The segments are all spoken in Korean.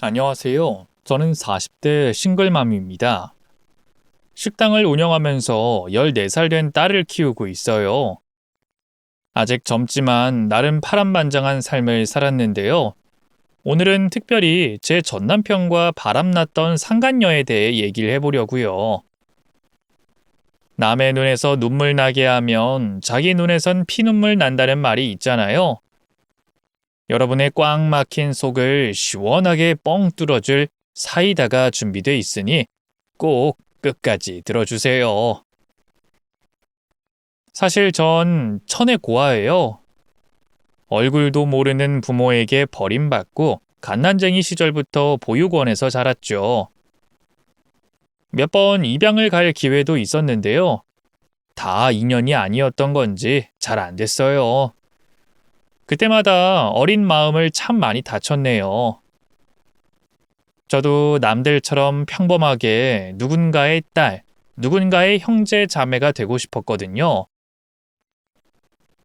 안녕하세요. 저는 40대 싱글맘입니다. 식당을 운영하면서 14살 된 딸을 키우고 있어요. 아직 젊지만 나름 파란만장한 삶을 살았는데요. 오늘은 특별히 제 전남편과 바람났던 상간녀에 대해 얘기를 해보려고요. 남의 눈에서 눈물 나게 하면 자기 눈에선 피눈물 난다는 말이 있잖아요. 여러분의 꽉 막힌 속을 시원하게 뻥 뚫어줄 사이다가 준비돼 있으니 꼭 끝까지 들어주세요. 사실 전 천의 고아예요. 얼굴도 모르는 부모에게 버림받고 갓난쟁이 시절부터 보육원에서 자랐죠. 몇 번 입양을 갈 기회도 있었는데요. 다 인연이 아니었던 건지 잘 안 됐어요. 그때마다 어린 마음을 참 많이 다쳤네요. 저도 남들처럼 평범하게 누군가의 딸, 누군가의 형제 자매가 되고 싶었거든요.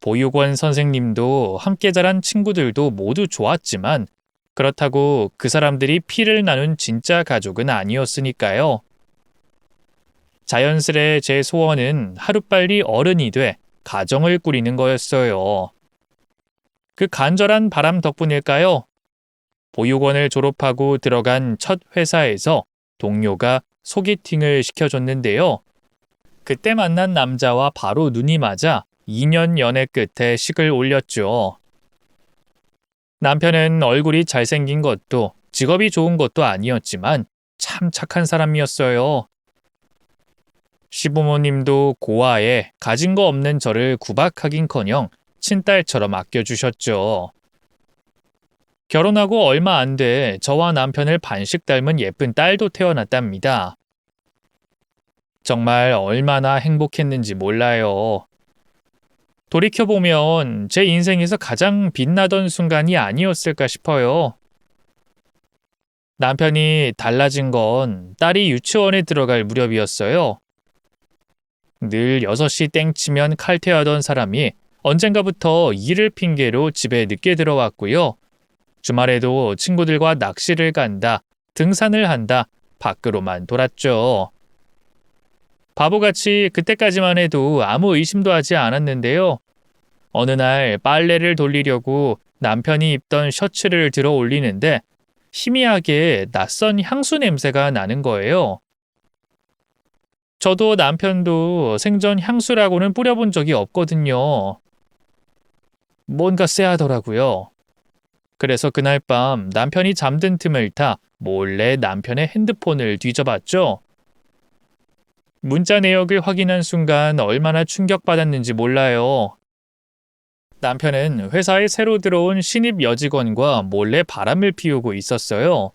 보육원 선생님도 함께 자란 친구들도 모두 좋았지만 그렇다고 그 사람들이 피를 나눈 진짜 가족은 아니었으니까요. 자연스레 제 소원은 하루빨리 어른이 돼 가정을 꾸리는 거였어요. 그 간절한 바람 덕분일까요? 보육원을 졸업하고 들어간 첫 회사에서 동료가 소개팅을 시켜줬는데요. 그때 만난 남자와 바로 눈이 맞아 2년 연애 끝에 식을 올렸죠. 남편은 얼굴이 잘생긴 것도 직업이 좋은 것도 아니었지만 참 착한 사람이었어요. 시부모님도 고아에 가진 거 없는 저를 구박하긴커녕 친딸처럼 아껴주셨죠. 결혼하고 얼마 안 돼 저와 남편을 반씩 닮은 예쁜 딸도 태어났답니다. 정말 얼마나 행복했는지 몰라요. 돌이켜보면 제 인생에서 가장 빛나던 순간이 아니었을까 싶어요. 남편이 달라진 건 딸이 유치원에 들어갈 무렵이었어요. 늘 6시 땡치면 칼퇴하던 사람이 언젠가부터 일을 핑계로 집에 늦게 들어왔고요. 주말에도 친구들과 낚시를 간다, 등산을 한다, 밖으로만 돌았죠. 바보같이 그때까지만 해도 아무 의심도 하지 않았는데요. 어느 날 빨래를 돌리려고 남편이 입던 셔츠를 들어 올리는데 희미하게 낯선 향수 냄새가 나는 거예요. 저도 남편도 생전 향수라고는 뿌려본 적이 없거든요. 뭔가 쎄하더라고요. 그래서 그날 밤 남편이 잠든 틈을 타 몰래 남편의 핸드폰을 뒤져봤죠. 문자 내역을 확인한 순간 얼마나 충격받았는지 몰라요. 남편은 회사에 새로 들어온 신입 여직원과 몰래 바람을 피우고 있었어요.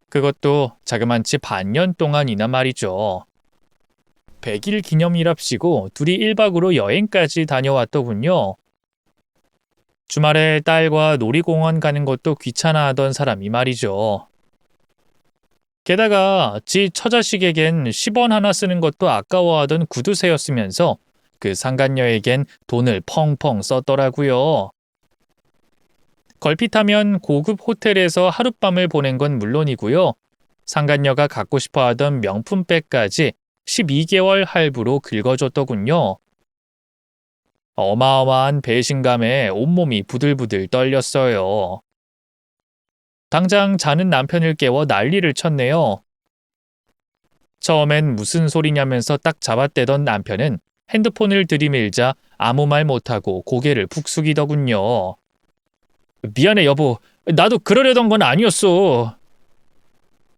그것도 자그만치 반년 동안이나 말이죠. 100일 기념이랍시고 둘이 1박으로 여행까지 다녀왔더군요. 주말에 딸과 놀이공원 가는 것도 귀찮아하던 사람이 말이죠. 게다가 지 처자식에겐 10원 하나 쓰는 것도 아까워하던 구두쇠였으면서 그 상간녀에겐 돈을 펑펑 썼더라고요. 걸핏하면 고급 호텔에서 하룻밤을 보낸 건 물론이고요. 상간녀가 갖고 싶어 하던 명품백까지 12개월 할부로 긁어줬더군요. 어마어마한 배신감에 온몸이 부들부들 떨렸어요. 당장 자는 남편을 깨워 난리를 쳤네요. 처음엔 무슨 소리냐면서 딱 잡아떼던 남편은 핸드폰을 들이밀자 아무 말 못하고 고개를 푹 숙이더군요. 미안해 여보, 나도 그러려던 건 아니었어.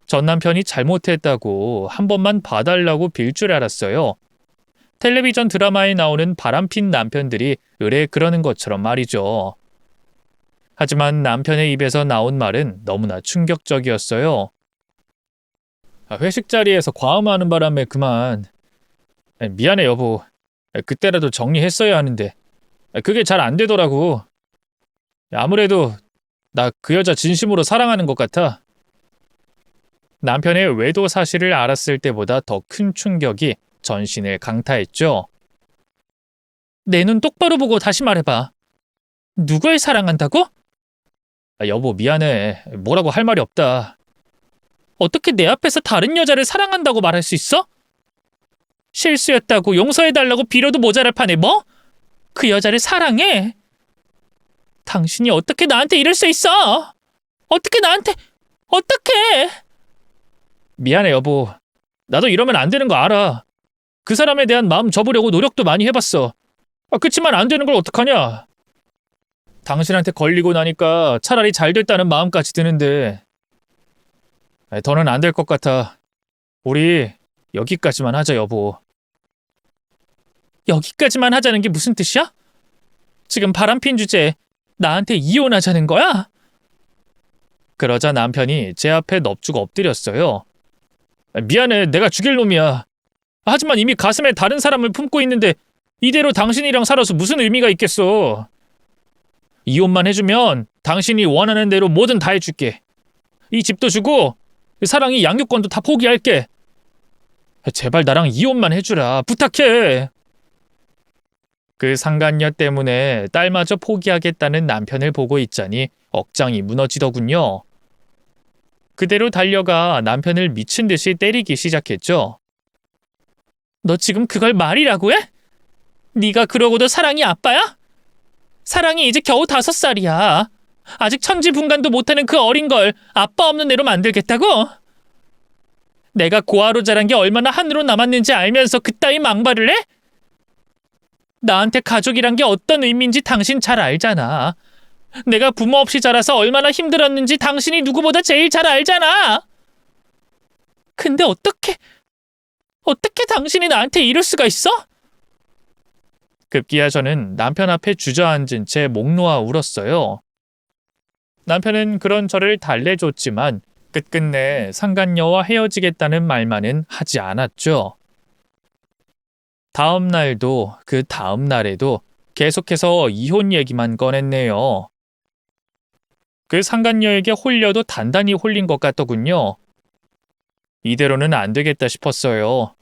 전 남편이 잘못했다고 한 번만 봐달라고 빌 줄 알았어요. 텔레비전 드라마에 나오는 바람핀 남편들이 의뢰 그러는 것처럼 말이죠. 하지만 남편의 입에서 나온 말은 너무나 충격적이었어요. 회식 자리에서 과음하는 바람에 그만. 미안해 여보. 그때라도 정리했어야 하는데. 그게 잘 안 되더라고. 아무래도 나 그 여자 진심으로 사랑하는 것 같아. 남편의 외도 사실을 알았을 때보다 더 큰 충격이 전신을 강타했죠. 내 눈 똑바로 보고 다시 말해봐. 누굴 사랑한다고? 여보 미안해. 뭐라고 할 말이 없다. 어떻게 내 앞에서 다른 여자를 사랑한다고 말할 수 있어? 실수였다고 용서해달라고 빌어도 모자랄 판에 뭐? 그 여자를 사랑해? 당신이 어떻게 나한테 이럴 수 있어? 어떻게 나한테... 어떻게? 미안해 여보. 나도 이러면 안 되는 거 알아. 그 사람에 대한 마음 접으려고 노력도 많이 해봤어. 그치만 안 되는 걸 어떡하냐. 당신한테 걸리고 나니까 차라리 잘 됐다는 마음까지 드는데 더는 안 될 것 같아. 우리 여기까지만 하자 여보. 여기까지만 하자는 게 무슨 뜻이야? 지금 바람핀 주제에 나한테 이혼하자는 거야? 그러자 남편이 제 앞에 넙죽 엎드렸어요. 미안해, 내가 죽일 놈이야. 하지만 이미 가슴에 다른 사람을 품고 있는데 이대로 당신이랑 살아서 무슨 의미가 있겠어. 이혼만 해주면 당신이 원하는 대로 뭐든 다 해줄게. 이 집도 주고 사랑이 양육권도 다 포기할게. 제발 나랑 이혼만 해주라. 부탁해. 그 상간녀 때문에 딸마저 포기하겠다는 남편을 보고 있자니 억장이 무너지더군요. 그대로 달려가 남편을 미친 듯이 때리기 시작했죠. 너 지금 그걸 말이라고 해? 네가 그러고도 사랑이 아빠야? 사랑이 이제 겨우 5살이야. 아직 천지분간도 못하는 그 어린 걸 아빠 없는 애로 만들겠다고? 내가 고아로 자란 게 얼마나 한으로 남았는지 알면서 그따위 망발을 해? 나한테 가족이란 게 어떤 의미인지 당신 잘 알잖아. 내가 부모 없이 자라서 얼마나 힘들었는지 당신이 누구보다 제일 잘 알잖아. 근데 어떻게 당신이 나한테 이럴 수가 있어? 급기야 저는 남편 앞에 주저앉은 채 목 놓아 울었어요. 남편은 그런 저를 달래줬지만 끝끝내 상간녀와 헤어지겠다는 말만은 하지 않았죠. 다음 날도 그 다음 날에도 계속해서 이혼 얘기만 꺼냈네요. 그 상간녀에게 홀려도 단단히 홀린 것 같더군요. 이대로는 안 되겠다 싶었어요.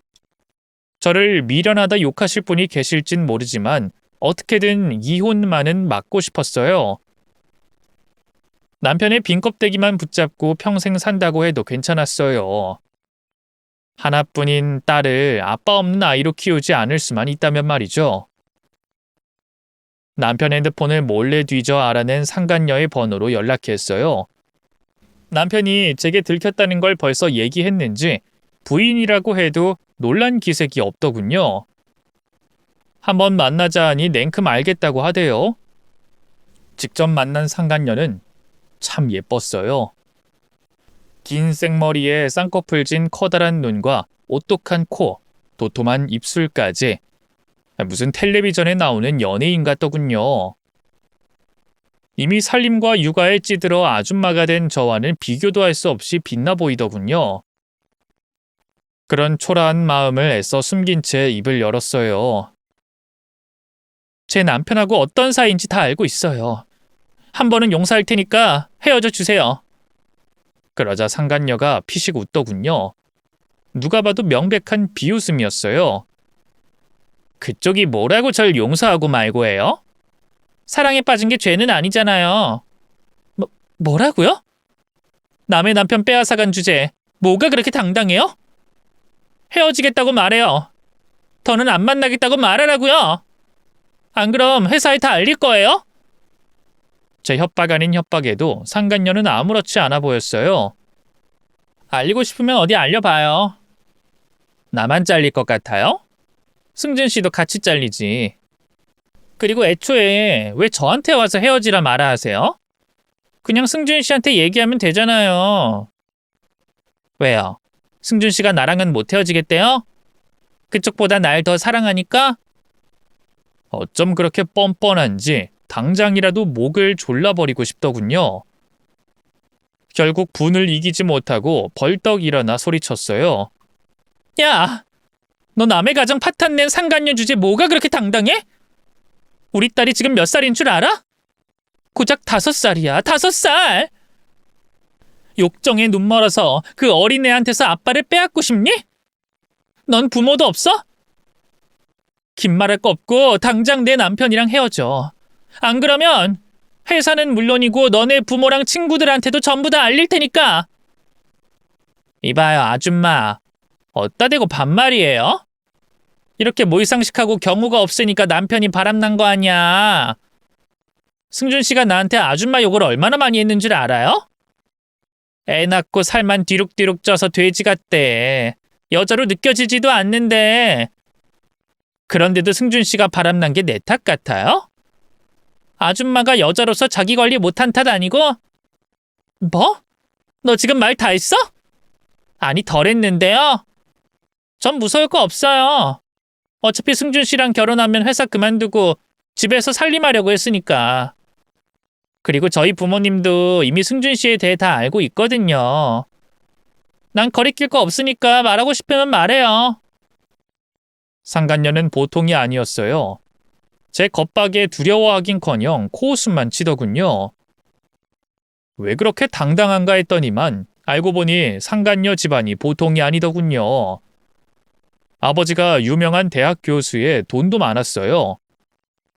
저를 미련하다 욕하실 분이 계실진 모르지만 어떻게든 이혼만은 막고 싶었어요. 남편의 빈 껍데기만 붙잡고 평생 산다고 해도 괜찮았어요. 하나뿐인 딸을 아빠 없는 아이로 키우지 않을 수만 있다면 말이죠. 남편 핸드폰을 몰래 뒤져 알아낸 상간녀의 번호로 연락했어요. 남편이 제게 들켰다는 걸 벌써 얘기했는지 부인이라고 해도 놀란 기색이 없더군요. 한번 만나자 하니 냉큼 알겠다고 하대요. 직접 만난 상간녀는 참 예뻤어요. 긴 생머리에 쌍꺼풀 진 커다란 눈과 오똑한 코, 도톰한 입술까지 무슨 텔레비전에 나오는 연예인 같더군요. 이미 살림과 육아에 찌들어 아줌마가 된 저와는 비교도 할 수 없이 빛나 보이더군요. 그런 초라한 마음을 애써 숨긴 채 입을 열었어요. 제 남편하고 어떤 사이인지 다 알고 있어요. 한 번은 용서할 테니까 헤어져 주세요. 그러자 상간녀가 피식 웃더군요. 누가 봐도 명백한 비웃음이었어요. 그쪽이 뭐라고 절 용서하고 말고 해요? 사랑에 빠진 게 죄는 아니잖아요. 뭐라고요? 남의 남편 빼앗아간 주제에 뭐가 그렇게 당당해요? 헤어지겠다고 말해요. 더는 안 만나겠다고 말하라고요. 안 그럼 회사에 다 알릴 거예요? 제 협박 아닌 협박에도 상간녀는 아무렇지 않아 보였어요. 알리고 싶으면 어디 알려봐요. 나만 잘릴 것 같아요? 승준 씨도 같이 잘리지. 그리고 애초에 왜 저한테 와서 헤어지라 말아 하세요? 그냥 승준 씨한테 얘기하면 되잖아요. 왜요? 승준 씨가 나랑은 못 헤어지겠대요? 그쪽보다 날 더 사랑하니까? 어쩜 그렇게 뻔뻔한지 당장이라도 목을 졸라버리고 싶더군요. 결국 분을 이기지 못하고 벌떡 일어나 소리쳤어요. 야! 너 남의 가정 파탄 낸 상간녀 주제 뭐가 그렇게 당당해? 우리 딸이 지금 몇 살인 줄 알아? 고작 5살이야. 5살! 욕정에 눈 멀어서 그 어린애한테서 아빠를 빼앗고 싶니? 넌 부모도 없어? 긴 말할 거 없고 당장 내 남편이랑 헤어져. 안 그러면 회사는 물론이고 너네 부모랑 친구들한테도 전부 다 알릴 테니까. 이봐요, 아줌마. 어따 대고 반말이에요? 이렇게 모의상식하고 경우가 없으니까 남편이 바람난 거 아니야. 승준 씨가 나한테 아줌마 욕을 얼마나 많이 했는 줄 알아요? 애 낳고 살만 뒤룩뒤룩 쪄서 돼지 같대. 여자로 느껴지지도 않는데. 그런데도 승준 씨가 바람난 게 내 탓 같아요? 아줌마가 여자로서 자기 관리 못한 탓 아니고? 뭐? 너 지금 말 다 했어? 아니, 덜 했는데요. 전 무서울 거 없어요. 어차피 승준 씨랑 결혼하면 회사 그만두고 집에서 살림하려고 했으니까. 그리고 저희 부모님도 이미 승준 씨에 대해 다 알고 있거든요. 난 거리낄 거 없으니까 말하고 싶으면 말해요. 상간녀는 보통이 아니었어요. 제 겁박에 두려워하긴커녕 코웃음만 치더군요. 왜 그렇게 당당한가 했더니만 알고 보니 상간녀 집안이 보통이 아니더군요. 아버지가 유명한 대학 교수에 돈도 많았어요.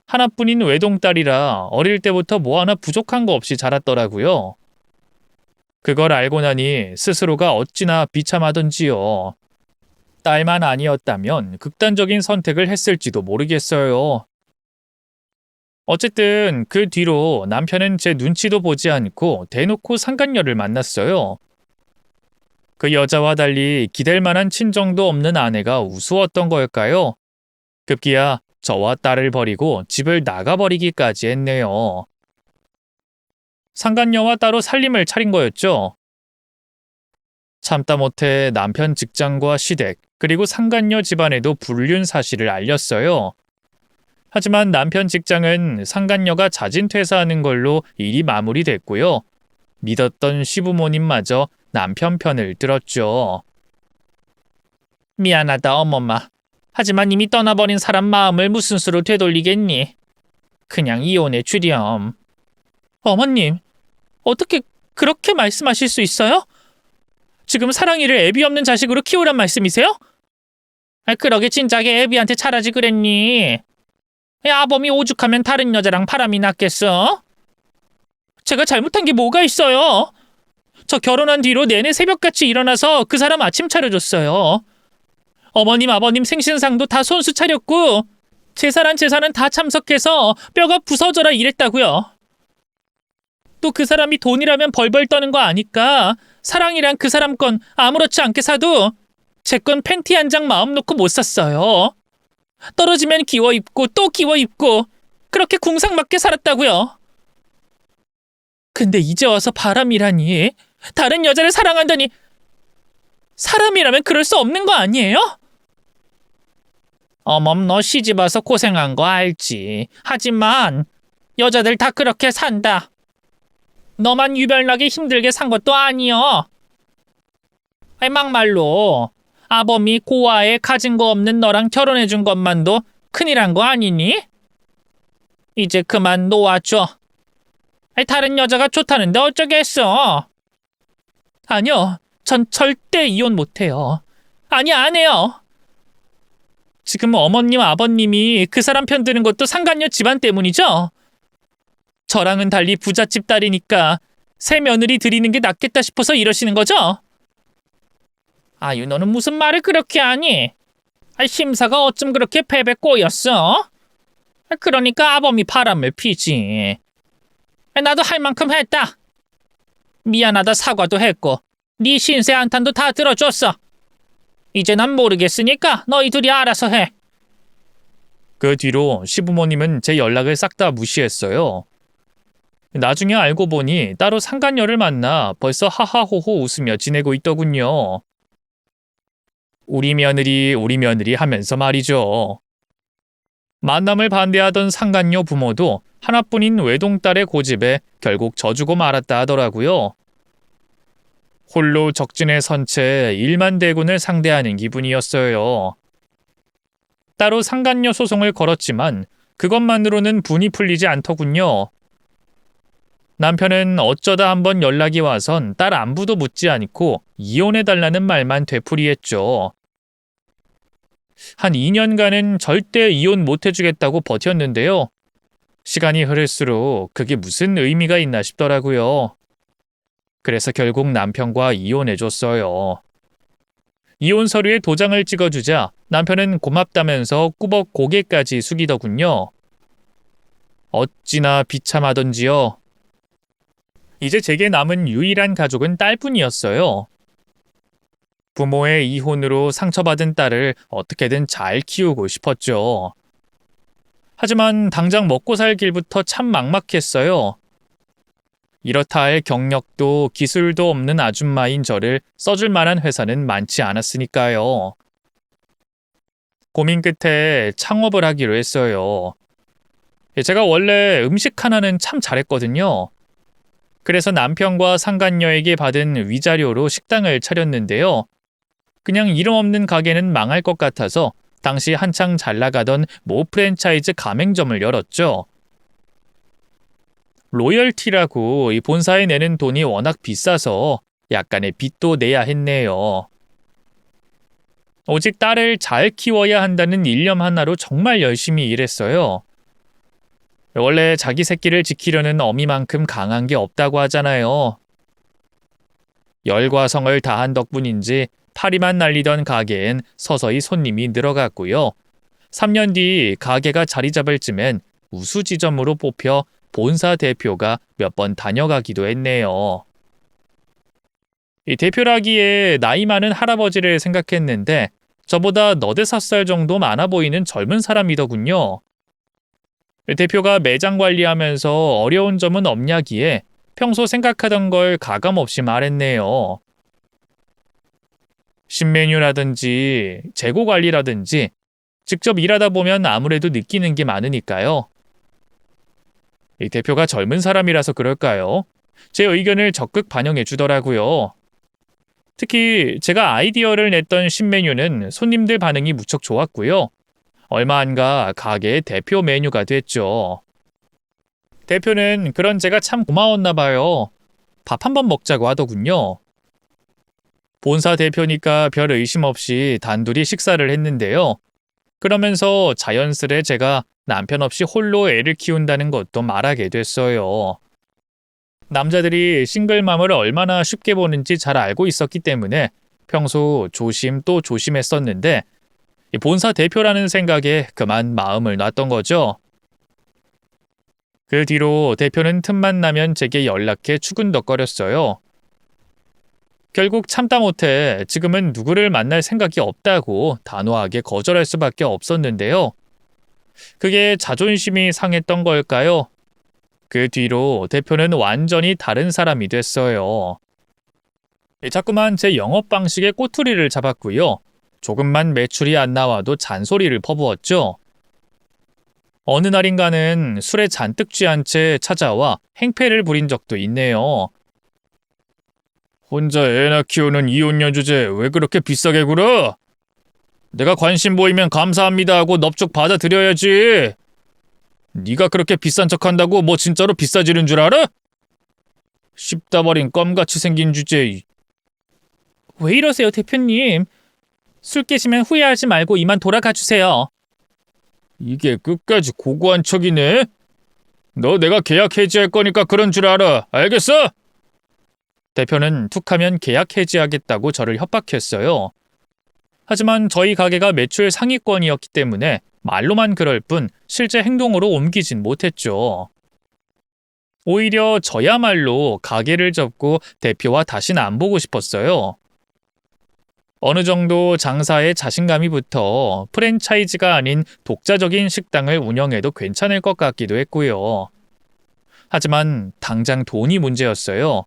하나뿐인 외동딸이라 어릴 때부터 뭐 하나 부족한 거 없이 자랐더라고요. 그걸 알고 나니 스스로가 어찌나 비참하던지요. 딸만 아니었다면 극단적인 선택을 했을지도 모르겠어요. 어쨌든 그 뒤로 남편은 제 눈치도 보지 않고 대놓고 상간녀를 만났어요. 그 여자와 달리 기댈 만한 친정도 없는 아내가 우스웠던 걸까요? 급기야 저와 딸을 버리고 집을 나가버리기까지 했네요. 상간녀와 따로 살림을 차린 거였죠. 참다 못해 남편 직장과 시댁 그리고 상간녀 집안에도 불륜 사실을 알렸어요. 하지만 남편 직장은 상간녀가 자진 퇴사하는 걸로 일이 마무리됐고요. 믿었던 시부모님마저 남편 편을 들었죠. 미안하다 어머마. 하지만 이미 떠나버린 사람 마음을 무슨 수로 되돌리겠니? 그냥 이혼해 주렴. 어머님, 어떻게 그렇게 말씀하실 수 있어요? 지금 사랑이를 애비 없는 자식으로 키우란 말씀이세요? 그러게 진작에 애비한테 잘하지 그랬니? 아범이 오죽하면 다른 여자랑 바람이 났겠어? 제가 잘못한 게 뭐가 있어요? 저 결혼한 뒤로 내내 새벽같이 일어나서 그 사람 아침 차려줬어요. 어머님, 아버님 생신상도 다 손수 차렸고 제사란 제사는 다 참석해서 뼈가 부서져라 이랬다고요. 또 그 사람이 돈이라면 벌벌 떠는 거 아니까 사랑이랑 그 사람 건 아무렇지 않게 사도 제 건 팬티 한 장 마음 놓고 못 샀어요. 떨어지면 기워 입고 또 기워 입고 그렇게 궁상맞게 살았다고요. 근데 이제 와서 바람이라니, 다른 여자를 사랑한다니, 사람이라면 그럴 수 없는 거 아니에요? 어멈, 너 시집 와서 고생한 거 알지. 하지만 여자들 다 그렇게 산다. 너만 유별나게 힘들게 산 것도 아니여. 막말로 아범이 고아에 가진 거 없는 너랑 결혼해준 것만도 큰일한 거 아니니? 이제 그만 놓아줘. 다른 여자가 좋다는데 어쩌겠어. 아니요, 전 절대 이혼 못해요. 아니, 안 해요. 지금 어머님, 아버님이 그 사람 편 드는 것도 상간녀 집안 때문이죠? 저랑은 달리 부잣집 딸이니까 새 며느리 드리는 게 낫겠다 싶어서 이러시는 거죠? 아유, 너는 무슨 말을 그렇게 하니? 심사가 어쩜 그렇게 패배 꼬였어? 그러니까 아범이 바람을 피지. 나도 할 만큼 했다. 미안하다 사과도 했고 네 신세 한탄도 다 들어줬어. 이제 난 모르겠으니까 너희들이 알아서 해. 그 뒤로 시부모님은 제 연락을 싹 다 무시했어요. 나중에 알고 보니 따로 상간녀를 만나 벌써 하하호호 웃으며 지내고 있더군요. 우리 며느리 하면서 말이죠. 만남을 반대하던 상간녀 부모도 하나뿐인 외동딸의 고집에 결국 져주고 말았다 하더라고요. 홀로 적진에 선 채 1만 대군을 상대하는 기분이었어요. 따로 상간녀 소송을 걸었지만 그것만으로는 분이 풀리지 않더군요. 남편은 어쩌다 한번 연락이 와선 딸 안부도 묻지 않고 이혼해달라는 말만 되풀이했죠. 한 2년간은 절대 이혼 못해주겠다고 버텼는데요. 시간이 흐를수록 그게 무슨 의미가 있나 싶더라고요. 그래서 결국 남편과 이혼해줬어요. 이혼 서류에 도장을 찍어주자 남편은 고맙다면서 꾸벅 고개까지 숙이더군요. 어찌나 비참하던지요. 이제 제게 남은 유일한 가족은 딸뿐이었어요. 부모의 이혼으로 상처받은 딸을 어떻게든 잘 키우고 싶었죠. 하지만 당장 먹고 살 길부터 참 막막했어요. 이렇다 할 경력도 기술도 없는 아줌마인 저를 써줄 만한 회사는 많지 않았으니까요. 고민 끝에 창업을 하기로 했어요. 제가 원래 음식 하나는 참 잘했거든요. 그래서 남편과 상간녀에게 받은 위자료로 식당을 차렸는데요. 그냥 이름 없는 가게는 망할 것 같아서 당시 한창 잘 나가던 모 프랜차이즈 가맹점을 열었죠. 로열티라고 이 본사에 내는 돈이 워낙 비싸서 약간의 빚도 내야 했네요. 오직 딸을 잘 키워야 한다는 일념 하나로 정말 열심히 일했어요. 원래 자기 새끼를 지키려는 어미만큼 강한 게 없다고 하잖아요. 열과 성을 다한 덕분인지 파리만 날리던 가게엔 서서히 손님이 늘어갔고요. 3년 뒤 가게가 자리 잡을 쯤엔 우수지점으로 뽑혀 본사 대표가 몇 번 다녀가기도 했네요. 이 대표라기에 나이 많은 할아버지를 생각했는데 저보다 너댓 살 정도 많아 보이는 젊은 사람이더군요. 대표가 매장 관리하면서 어려운 점은 없냐기에 평소 생각하던 걸 가감없이 말했네요. 신메뉴라든지 재고 관리라든지 직접 일하다 보면 아무래도 느끼는 게 많으니까요. 이 대표가 젊은 사람이라서 그럴까요? 제 의견을 적극 반영해 주더라고요. 특히 제가 아이디어를 냈던 신메뉴는 손님들 반응이 무척 좋았고요. 얼마 안 가 가게의 대표 메뉴가 됐죠. 대표는 그런 제가 참 고마웠나 봐요. 밥 한번 먹자고 하더군요. 본사 대표니까 별 의심 없이 단둘이 식사를 했는데요. 그러면서 자연스레 제가 남편 없이 홀로 애를 키운다는 것도 말하게 됐어요. 남자들이 싱글맘을 얼마나 쉽게 보는지 잘 알고 있었기 때문에 평소 조심 또 조심했었는데 본사 대표라는 생각에 그만 마음을 놨던 거죠. 그 뒤로 대표는 틈만 나면 제게 연락해 추근덕거렸어요. 결국 참다 못해 지금은 누구를 만날 생각이 없다고 단호하게 거절할 수밖에 없었는데요. 그게 자존심이 상했던 걸까요? 그 뒤로 대표는 완전히 다른 사람이 됐어요. 자꾸만 제 영업 방식에 꼬투리를 잡았고요. 조금만 매출이 안 나와도 잔소리를 퍼부었죠. 어느 날인가는 술에 잔뜩 취한 채 찾아와 행패를 부린 적도 있네요. 혼자 애나 키우는 이혼녀 주제 왜 그렇게 비싸게 굴어? 내가 관심 보이면 감사합니다 하고 넙죽 받아들여야지. 네가 그렇게 비싼 척한다고 뭐 진짜로 비싸지는 줄 알아? 씹다 버린 껌같이 생긴 주제. 왜 이러세요, 대표님? 술 깨시면 후회하지 말고 이만 돌아가 주세요. 이게 끝까지 고고한 척이네? 너 내가 계약 해지할 거니까 그런 줄 알아. 알겠어? 대표는 툭하면 계약 해지하겠다고 저를 협박했어요. 하지만 저희 가게가 매출 상위권이었기 때문에 말로만 그럴 뿐 실제 행동으로 옮기진 못했죠. 오히려 저야말로 가게를 접고 대표와 다시는 안 보고 싶었어요. 어느 정도 장사에 자신감이 붙어 프랜차이즈가 아닌 독자적인 식당을 운영해도 괜찮을 것 같기도 했고요. 하지만 당장 돈이 문제였어요.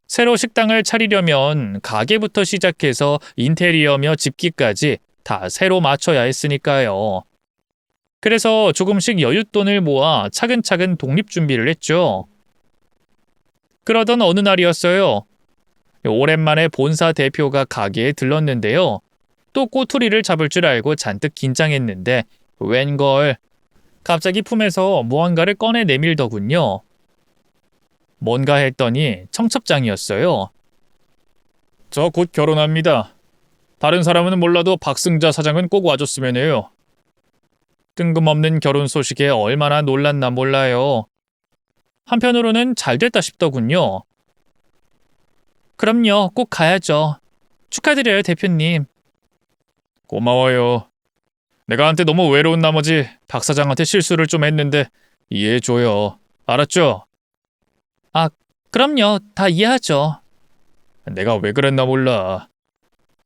새로 식당을 차리려면 가게부터 시작해서 인테리어며 집기까지 다 새로 맞춰야 했으니까요. 그래서 조금씩 여윳돈을 모아 차근차근 독립준비를 했죠. 그러던 어느 날이었어요. 오랜만에 본사 대표가 가게에 들렀는데요. 또 꼬투리를 잡을 줄 알고 잔뜩 긴장했는데 웬걸 갑자기 품에서 무언가를 꺼내 내밀더군요. 뭔가 했더니 청첩장이었어요. 저 곧 결혼합니다. 다른 사람은 몰라도 박승자 사장은 꼭 와줬으면 해요. 뜬금없는 결혼 소식에 얼마나 놀랐나 몰라요. 한편으로는 잘 됐다 싶더군요. 그럼요, 꼭 가야죠. 축하드려요, 대표님. 고마워요. 내가 한테 너무 외로운 나머지 박 사장한테 실수를 좀 했는데 이해해줘요. 알았죠? 아, 그럼요. 다 이해하죠. 내가 왜 그랬나 몰라.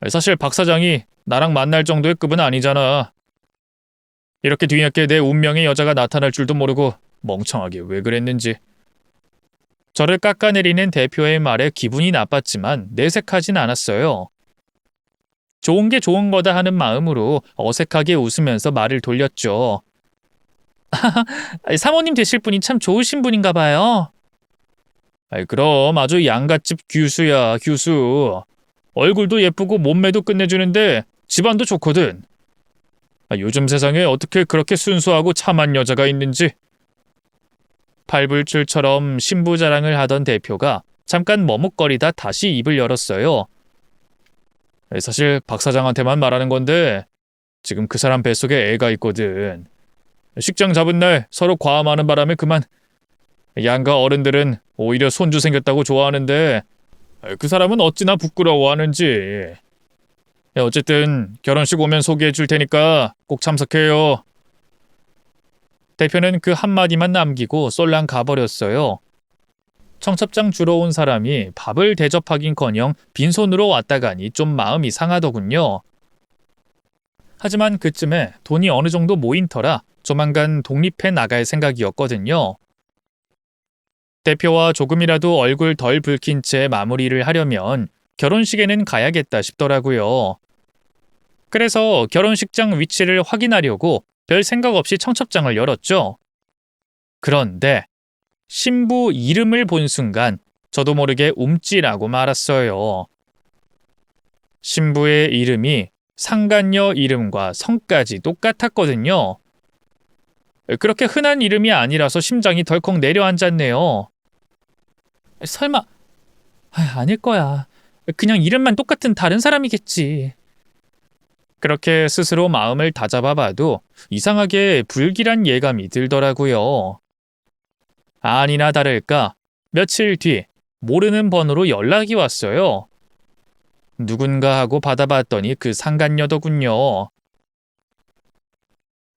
사실 박 사장이 나랑 만날 정도의 급은 아니잖아. 이렇게 뒤늦게 내 운명의 여자가 나타날 줄도 모르고 멍청하게 왜 그랬는지. 저를 깎아내리는 대표의 말에 기분이 나빴지만 내색하진 않았어요. 좋은 게 좋은 거다 하는 마음으로 어색하게 웃으면서 말을 돌렸죠. 사모님 되실 분이 참 좋으신 분인가 봐요. 그럼 아주 양갓집 규수야, 규수. 얼굴도 예쁘고 몸매도 끝내주는데 집안도 좋거든. 요즘 세상에 어떻게 그렇게 순수하고 참한 여자가 있는지. 팔불출처럼 신부 자랑을 하던 대표가 잠깐 머뭇거리다 다시 입을 열었어요. 사실 박 사장한테만 말하는 건데 지금 그 사람 뱃속에 애가 있거든. 식장 잡은 날 서로 과음하는 바람에 그만. 양가 어른들은 오히려 손주 생겼다고 좋아하는데 그 사람은 어찌나 부끄러워하는지. 어쨌든 결혼식 오면 소개해 줄 테니까 꼭 참석해요. 대표는 그 한마디만 남기고 쏠랑 가버렸어요. 청첩장 주러 온 사람이 밥을 대접하긴커녕 빈손으로 왔다 가니 좀 마음이 상하더군요. 하지만 그쯤에 돈이 어느 정도 모인 터라 조만간 독립해 나갈 생각이었거든요. 대표와 조금이라도 얼굴 덜 붉힌 채 마무리를 하려면 결혼식에는 가야겠다 싶더라고요. 그래서 결혼식장 위치를 확인하려고 별 생각 없이 청첩장을 열었죠. 그런데 신부 이름을 본 순간 저도 모르게 움찔하고 말았어요. 신부의 이름이 상간녀 이름과 성까지 똑같았거든요. 그렇게 흔한 이름이 아니라서 심장이 덜컥 내려앉았네요. 설마 아닐 거야. 그냥 이름만 똑같은 다른 사람이겠지. 그렇게 스스로 마음을 다잡아봐도 이상하게 불길한 예감이 들더라고요. 아니나 다를까 며칠 뒤 모르는 번호로 연락이 왔어요. 누군가 하고 받아봤더니 그 상간녀더군요.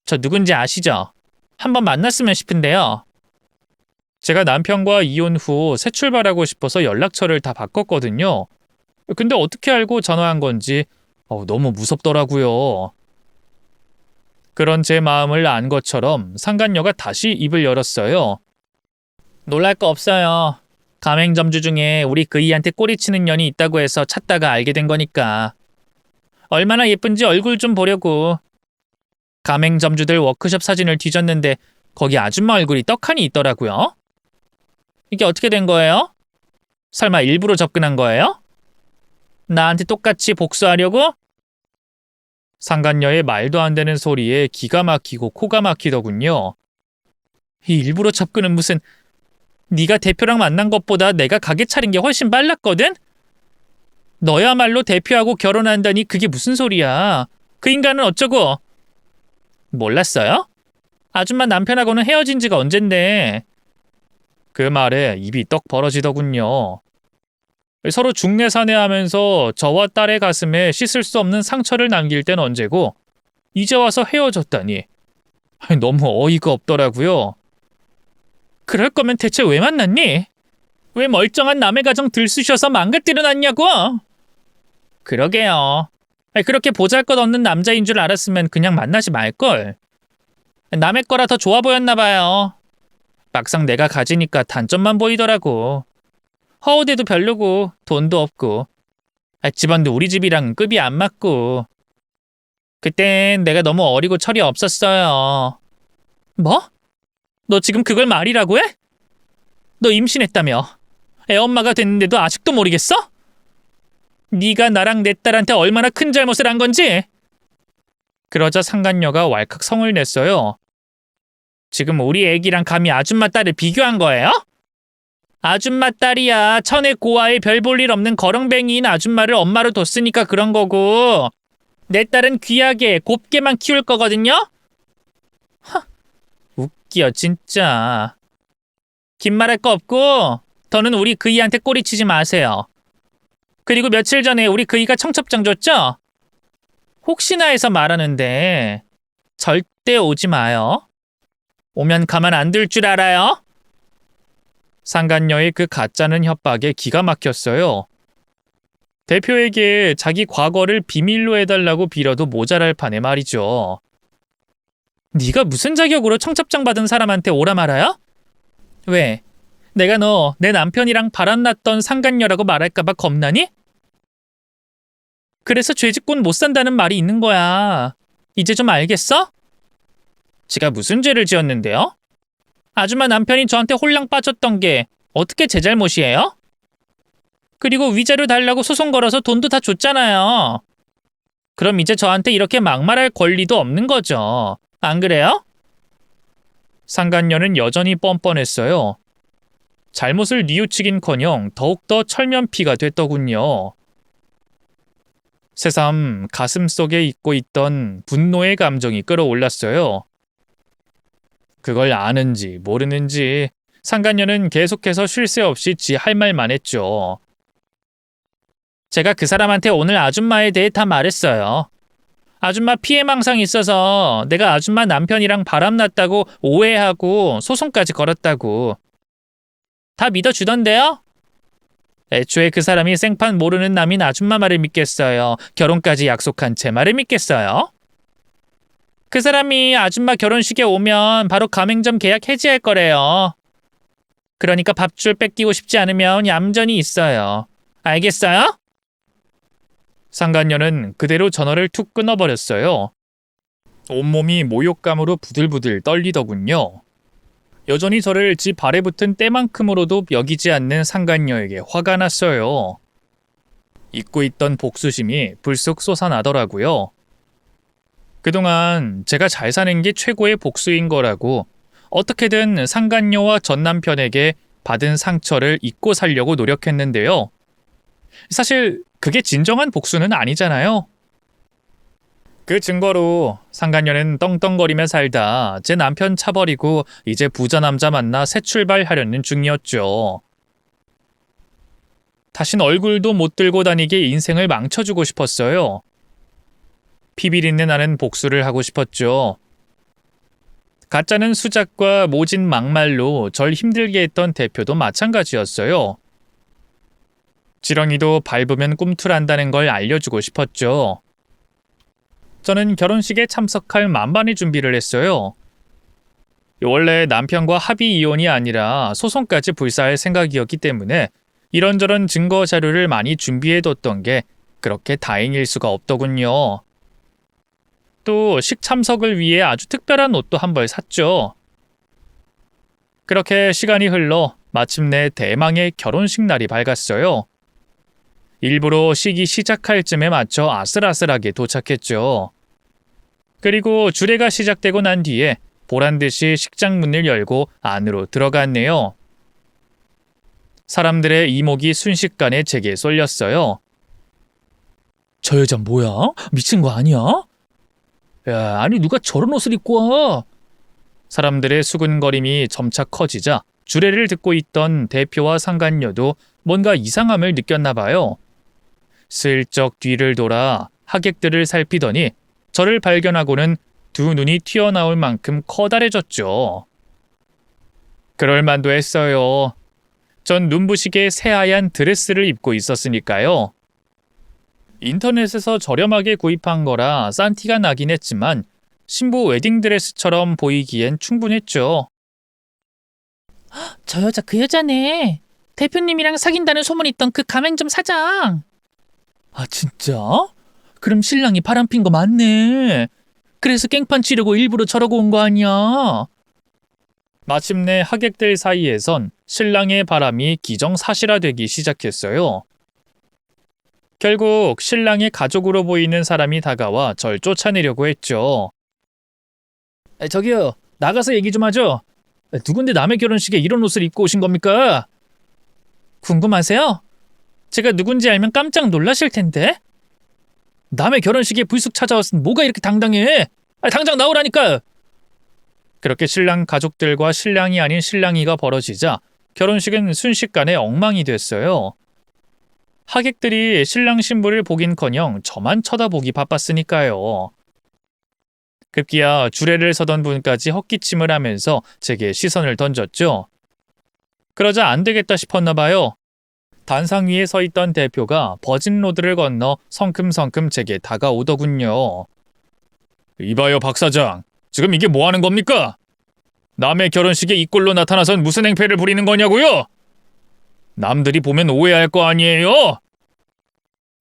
저 누군지 아시죠? 한번 만났으면 싶은데요. 제가 남편과 이혼 후 새 출발하고 싶어서 연락처를 다 바꿨거든요. 근데 어떻게 알고 전화한 건지 너무 무섭더라고요. 그런 제 마음을 안 것처럼 상간녀가 다시 입을 열었어요. 놀랄 거 없어요. 가맹점주 중에 우리 그이한테 꼬리치는 년이 있다고 해서 찾다가 알게 된 거니까. 얼마나 예쁜지 얼굴 좀 보려고. 가맹점주들 워크숍 사진을 뒤졌는데 거기 아줌마 얼굴이 떡하니 있더라고요. 이게 어떻게 된 거예요? 설마 일부러 접근한 거예요? 나한테 똑같이 복수하려고? 상간녀의 말도 안 되는 소리에 기가 막히고 코가 막히더군요. 이 일부러 접근은 무슨... 네가 대표랑 만난 것보다 내가 가게 차린 게 훨씬 빨랐거든? 너야말로 대표하고 결혼한다니 그게 무슨 소리야. 그 인간은 어쩌고? 몰랐어요? 아줌마 남편하고는 헤어진 지가 언젠데. 그 말에 입이 떡 벌어지더군요. 서로 중내사내하면서 저와 딸의 가슴에 씻을 수 없는 상처를 남길 땐 언제고 이제 와서 헤어졌다니. 너무 어이가 없더라고요. 그럴 거면 대체 왜 만났니? 왜 멀쩡한 남의 가정 들쑤셔서 망가뜨려놨냐고? 그러게요. 그렇게 보잘것없는 남자인 줄 알았으면 그냥 만나지 말걸. 남의 거라 더 좋아 보였나 봐요. 막상 내가 가지니까 단점만 보이더라고. 허우대도 별로고 돈도 없고 집안도 우리 집이랑 급이 안 맞고. 그땐 내가 너무 어리고 철이 없었어요. 뭐? 너 지금 그걸 말이라고 해? 너 임신했다며. 애엄마가 됐는데도 아직도 모르겠어? 네가 나랑 내 딸한테 얼마나 큰 잘못을 한 건지? 그러자 상간녀가 왈칵 성을 냈어요. 지금 우리 애기랑 감히 아줌마 딸을 비교한 거예요? 아줌마 딸이야. 천의 고아에 별 볼 일 없는 거렁뱅이인 아줌마를 엄마로 뒀으니까 그런 거고 내 딸은 귀하게 곱게만 키울 거거든요? 웃겨 진짜. 긴 말할 거 없고 더는 우리 그이한테 꼬리치지 마세요. 그리고 며칠 전에 우리 그이가 청첩장 줬죠? 혹시나 해서 말하는데 절대 오지 마요. 오면 가만 안 둘 줄 알아요? 상간녀의 그 가짜는 협박에 기가 막혔어요. 대표에게 자기 과거를 비밀로 해달라고 빌어도 모자랄 판에 말이죠. 네가 무슨 자격으로 청첩장 받은 사람한테 오라 말아요? 왜? 내가 너 내 남편이랑 바람났던 상간녀라고 말할까봐 겁나니? 그래서 죄짓고는 못 산다는 말이 있는 거야. 이제 좀 알겠어? 지가 무슨 죄를 지었는데요? 아줌마 남편이 저한테 홀랑 빠졌던 게 어떻게 제 잘못이에요? 그리고 위자료 달라고 소송 걸어서 돈도 다 줬잖아요. 그럼 이제 저한테 이렇게 막말할 권리도 없는 거죠. 안 그래요? 상간녀는 여전히 뻔뻔했어요. 잘못을 뉘우치긴커녕 더욱더 철면피가 됐더군요. 새삼 가슴속에 잊고 있던 분노의 감정이 끌어올랐어요. 그걸 아는지 모르는지 상간녀는 계속해서 쉴 새 없이 지 할 말만 했죠. 제가 그 사람한테 오늘 아줌마에 대해 다 말했어요. 아줌마 피해망상이 있어서 내가 아줌마 남편이랑 바람났다고 오해하고 소송까지 걸었다고. 다 믿어주던데요? 애초에 그 사람이 생판 모르는 남인 아줌마 말을 믿겠어요. 결혼까지 약속한 제 말을 믿겠어요? 그 사람이 아줌마 결혼식에 오면 바로 가맹점 계약 해지할 거래요. 그러니까 밥줄 뺏기고 싶지 않으면 얌전히 있어요. 알겠어요? 상간녀는 그대로 전화를 툭 끊어버렸어요. 온몸이 모욕감으로 부들부들 떨리더군요. 여전히 저를 지 발에 붙은 때만큼으로도 여기지 않는 상간녀에게 화가 났어요. 잊고 있던 복수심이 불쑥 솟아나더라고요. 그동안 제가 잘 사는 게 최고의 복수인 거라고 어떻게든 상간녀와 전 남편에게 받은 상처를 잊고 살려고 노력했는데요. 사실 그게 진정한 복수는 아니잖아요. 그 증거로 상간녀는 떵떵거리며 살다 제 남편 차버리고 이제 부자 남자 만나 새 출발하려는 중이었죠. 다신 얼굴도 못 들고 다니게 인생을 망쳐주고 싶었어요. 피비린내 나는 복수를 하고 싶었죠. 가짜는 수작과 모진 막말로 절 힘들게 했던 대표도 마찬가지였어요. 지렁이도 밟으면 꿈틀한다는 걸 알려주고 싶었죠. 저는 결혼식에 참석할 만반의 준비를 했어요. 원래 남편과 합의 이혼이 아니라 소송까지 불사할 생각이었기 때문에 이런저런 증거 자료를 많이 준비해뒀던 게 그렇게 다행일 수가 없더군요. 또 식참석을 위해 아주 특별한 옷도 한 벌 샀죠. 그렇게 시간이 흘러 마침내 대망의 결혼식 날이 밝았어요. 일부러 식이 시작할 쯤에 맞춰 아슬아슬하게 도착했죠. 그리고 주례가 시작되고 난 뒤에 보란듯이 식장 문을 열고 안으로 들어갔네요. 사람들의 이목이 순식간에 제게 쏠렸어요. 저 여자 뭐야? 미친 거 아니야? 야, 아니 누가 저런 옷을 입고 와? 사람들의 수근거림이 점차 커지자 주례를 듣고 있던 대표와 상간녀도 뭔가 이상함을 느꼈나 봐요. 슬쩍 뒤를 돌아 하객들을 살피더니 저를 발견하고는 두 눈이 튀어나올 만큼 커다래졌죠. 그럴 만도 했어요. 전 눈부시게 새하얀 드레스를 입고 있었으니까요. 인터넷에서 저렴하게 구입한 거라 싼 티가 나긴 했지만 신부 웨딩드레스처럼 보이기엔 충분했죠. 저 여자 그 여자네. 대표님이랑 사귄다는 소문 있던 그 가맹점 사장. 아 진짜? 그럼 신랑이 바람핀 거 맞네. 그래서 깽판 치려고 일부러 저러고 온 거 아니야? 마침내 하객들 사이에선 신랑의 바람이 기정사실화되기 시작했어요. 결국 신랑의 가족으로 보이는 사람이 다가와 절 쫓아내려고 했죠. 저기요, 나가서 얘기 좀 하죠. 누군데 남의 결혼식에 이런 옷을 입고 오신 겁니까? 궁금하세요? 제가 누군지 알면 깜짝 놀라실 텐데. 남의 결혼식에 불쑥 찾아왔으니 뭐가 이렇게 당당해? 당장 나오라니까! 그렇게 신랑 가족들과 신랑이 아닌 신랑이가 벌어지자 결혼식은 순식간에 엉망이 됐어요. 하객들이 신랑 신부를 보긴커녕 저만 쳐다보기 바빴으니까요. 급기야 주례를 서던 분까지 헛기침을 하면서 제게 시선을 던졌죠. 그러자 안 되겠다 싶었나 봐요. 단상 위에 서 있던 대표가 버진로드를 건너 성큼성큼 제게 다가오더군요. 이봐요, 박 사장. 지금 이게 뭐 하는 겁니까? 남의 결혼식에 이 꼴로 나타나선 무슨 행패를 부리는 거냐고요? 남들이 보면 오해할 거 아니에요?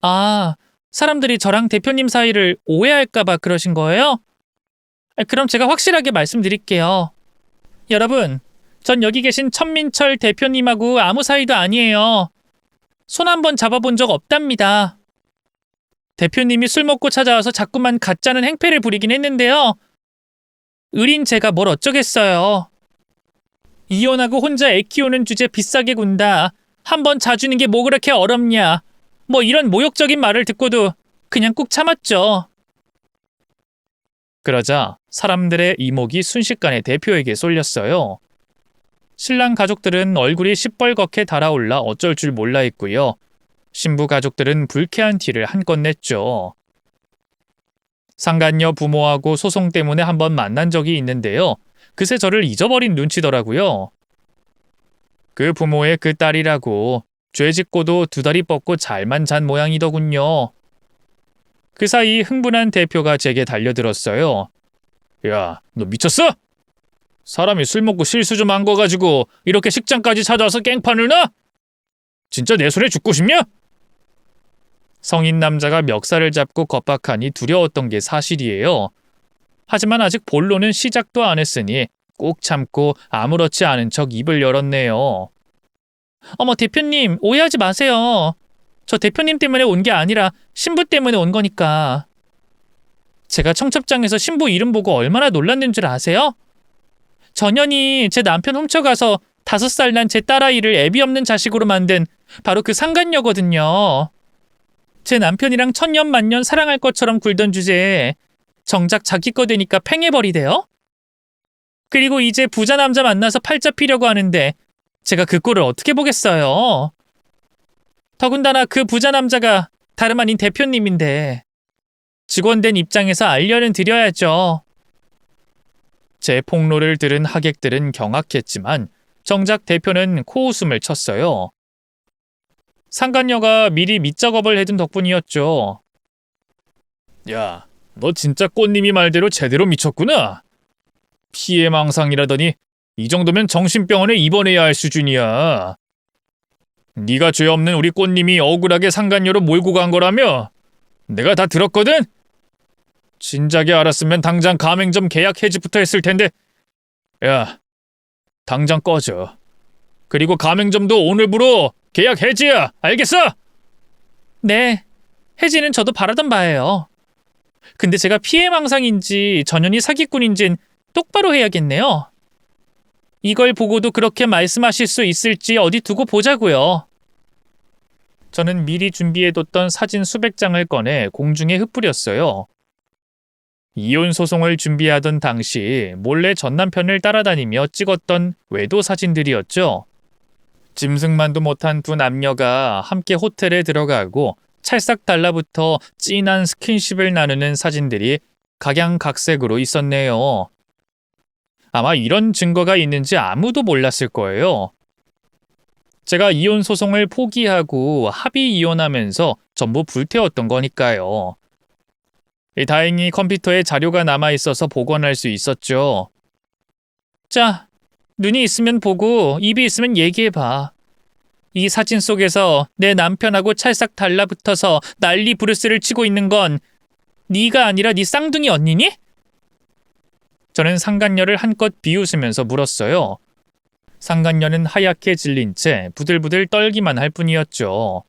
아, 사람들이 저랑 대표님 사이를 오해할까봐 그러신 거예요? 그럼 제가 확실하게 말씀드릴게요. 여러분, 전 여기 계신 천민철 대표님하고 아무 사이도 아니에요. 손 한번 잡아본 적 없답니다. 대표님이 술 먹고 찾아와서 자꾸만 가짜는 행패를 부리긴 했는데요. 을인 제가 뭘 어쩌겠어요. 이혼하고 혼자 애 키우는 주제 비싸게 군다. 한번 자주는 게 뭐 그렇게 어렵냐. 뭐 이런 모욕적인 말을 듣고도 그냥 꾹 참았죠. 그러자 사람들의 이목이 순식간에 대표에게 쏠렸어요. 신랑 가족들은 얼굴이 시뻘겋게 달아올라 어쩔 줄 몰라 했고요. 신부 가족들은 불쾌한 티를 한껏 냈죠. 상간녀 부모하고 소송 때문에 한번 만난 적이 있는데요. 그새 저를 잊어버린 눈치더라고요. 그 부모의 그 딸이라고 죄 짓고도 두 다리 뻗고 잘만 잔 모양이더군요. 그 사이 흥분한 대표가 제게 달려들었어요. 야, 너 미쳤어? 사람이 술 먹고 실수 좀 한 거 가지고 이렇게 식장까지 찾아와서 깽판을 놔? 진짜 내 손에 죽고 싶냐? 성인 남자가 멱살을 잡고 겁박하니 두려웠던 게 사실이에요. 하지만 아직 본론은 시작도 안 했으니 꼭 참고 아무렇지 않은 척 입을 열었네요. 어머, 대표님, 오해하지 마세요. 저 대표님 때문에 온 게 아니라 신부 때문에 온 거니까. 제가 청첩장에서 신부 이름 보고 얼마나 놀랐는 줄 아세요? 전현이 제 남편 훔쳐가서 5살 난 제 딸아이를 애비 없는 자식으로 만든 바로 그 상간녀거든요. 제 남편이랑 천년만년 사랑할 것처럼 굴던 주제에 정작 자기 거 되니까 팽해버리대요? 그리고 이제 부자 남자 만나서 팔자 피려고 하는데 제가 그 꼴을 어떻게 보겠어요? 더군다나 그 부자 남자가 다름 아닌 대표님인데 직원 된 입장에서 알려는 드려야죠. 제 폭로를 들은 하객들은 경악했지만 정작 대표는 코웃음을 쳤어요. 상간녀가 미리 밑작업을 해둔 덕분이었죠. 야, 너 진짜 꽃님이 말대로 제대로 미쳤구나. 피해망상이라더니 이 정도면 정신병원에 입원해야 할 수준이야. 네가 죄 없는 우리 꽃님이 억울하게 상간녀로 몰고 간 거라며? 내가 다 들었거든? 진작에 알았으면 당장 가맹점 계약 해지부터 했을 텐데. 야, 당장 꺼져. 그리고 가맹점도 오늘부로 계약 해지야. 알겠어? 네, 해지는 저도 바라던 바예요. 근데 제가 피해망상인지 전현이 사기꾼인진 똑바로 해야겠네요. 이걸 보고도 그렇게 말씀하실 수 있을지 어디 두고 보자고요. 저는 미리 준비해뒀던 사진 수백 장을 꺼내 공중에 흩뿌렸어요. 이혼 소송을 준비하던 당시 몰래 전 남편을 따라다니며 찍었던 외도 사진들이었죠. 짐승만도 못한 두 남녀가 함께 호텔에 들어가고 찰싹 달라붙어 진한 스킨십을 나누는 사진들이 각양각색으로 있었네요. 아마 이런 증거가 있는지 아무도 몰랐을 거예요. 제가 이혼 소송을 포기하고 합의 이혼하면서 전부 불태웠던 거니까요. 다행히 컴퓨터에 자료가 남아있어서 복원할 수 있었죠. 자, 눈이 있으면 보고 입이 있으면 얘기해봐. 이 사진 속에서 내 남편하고 찰싹 달라붙어서 난리 부르스를 치고 있는 건 네가 아니라 네 쌍둥이 언니니? 저는 상간녀를 한껏 비웃으면서 물었어요. 상간녀는 하얗게 질린 채 부들부들 떨기만 할 뿐이었죠.